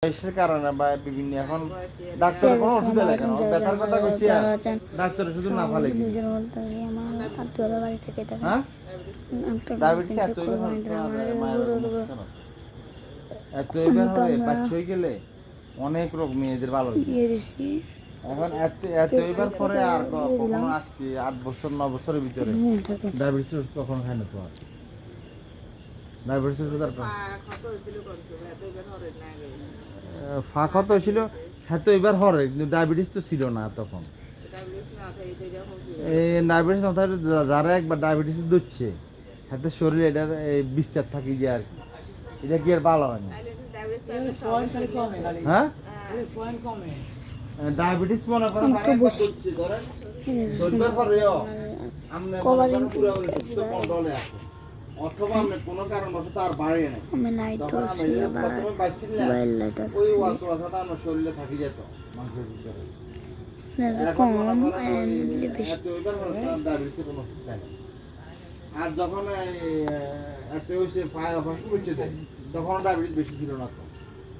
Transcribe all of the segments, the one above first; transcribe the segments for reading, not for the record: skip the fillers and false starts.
বয়সের কারণে বা বিভিন্ন এখন ডাক্তার কোনো ওষুধ লেখে না, ব্যথার কথা কইছি ডাক্তার শুধু না ফালে কি হ্যাঁ ডায়াবেটিস এত এবার হবে বাচ্চা হয়ে গেলে অনেক রোগ মেয়েদের ভালো এখন এত এবার পরে আর কখনো আসছি 8 বছর 9 বছরের ভিতরে ডায়াবেটিস ওষুধ কখনো খায় না তো আর ডায়াবেটিস ওষুধ আর ফাঁক হতো ছিল হ্যাঁ তো এবার হরে কিন্তু ডায়াবেটিস তো ছিল না তখন এই ডায়াবেটিস না থাকলে যারা একবার ডায়াবেটিস ধরছে হাতে শরীরে এটার বিস্তার থাকি যে আর কি এটা কি আর ভালো হয় না হ্যাঁ ডায়াবেটিস মনে করেন তারা একবার ধরছে ধরেন ধরবার পরেও আমরা পুরো সুস্থ কন্ট্রোলে আছে অথবা আপনি কোনো কারণবশত আর বাড়ে নাই ওই ওয়াসওয়াসাটা আমার শরীরে থাকি যেত মানুষের ভিতরে আর যখন পায়ে অপারেশন করছে তখন ডায়াবেটিস বেশি ছিল না তো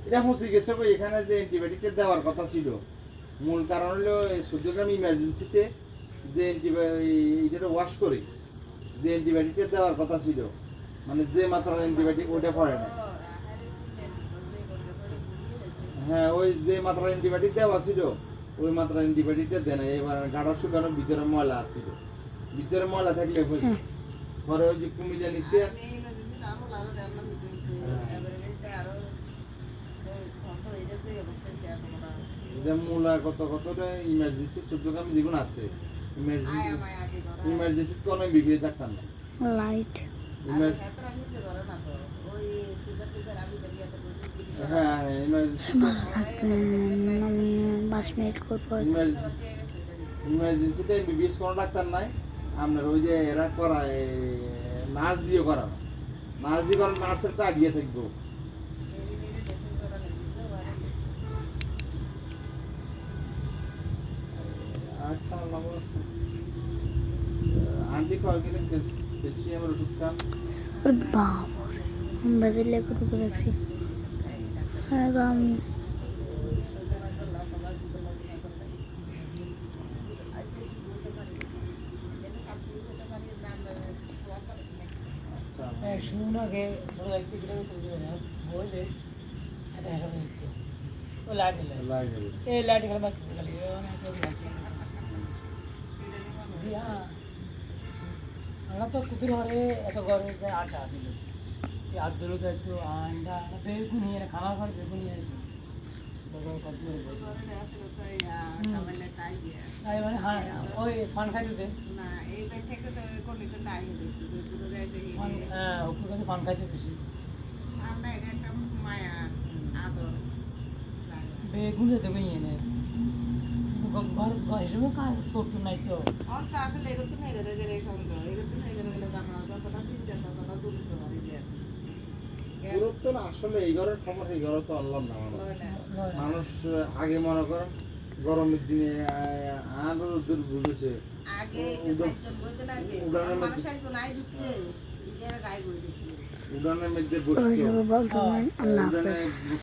এটা ফসে গেছে এখানে যে অ্যান্টিবায়োটিকটা দেওয়ার কথা ছিল মূল কারণ হলো সূর্যগ্রাম ইমার্জেন্সিতে যে অ্যান্টিবায়োটিকটা ওয়াশ করি যে অ্যান্টিবায়োটিকটা দেওয়ার কথা ছিল মানে যে মাত্রার অ্যান্টিবায়োটিক ওটা পড়ে না হ্যাঁ ওই যে মাত্রার অ্যান্টিবায়োটিক দেওয়া ছিল ওই মাত্রার অ্যান্টিবায়োটিকটা দেয় না এবার গাঢ় শুকানোর ভিতরে ময়লা আসছিল ভিতরে ময়লা থাকলে পরে ওই যে কুমিল্লা নিচ্ছে মূলা কত কতটা ইমার্জেন্সি চট্টগ্রাম যেগুলো আছে ইমার্জেন্সি কোনো বিক্রি থাকতাম না লাইট ইমার্জেন্সিতে বিবিএস কোনো ডাক্তার নাই আপনার ওই যে এরা করায় নার্স দিয়ে করানো নার্স দিয়ে করানো নার্সের তো আগিয়ে থাকবো আন্টি খাওয়া কিনে খেয়েছি আমার ওষুধ খান বাবারে বাজার লেগে করে রাখছি আমি শুনুন আগে বললে এই লাইট খেলা জি হ্যাঁ আমরা তো কুতুর ঘরে এত গরমে আড্ডা আসিল এই আড্ডারও যাইতো আন্ডা বেগুনি খাওয়া ঘর বেগুনি মানে হ্যাঁ ওই ফান খাইতে হ্যাঁ ওর কাছে ফান খাইতে বেশি বেগুন দেবে এনে ঘর হিসেবে কাজ ছোট নাই তো আসলে এগুলো নেই গেলে সন্দেহ এগুলো নেই গেলে জানা যতটা চিন্তা ততটা গুরুত্ব না আসলে এই ঘরের খবর এই ঘরে তো আনলাম না মানুষ আগে মনে করেন গরমের দিনে আরো দূর বুঝেছে উড়ানের মধ্যে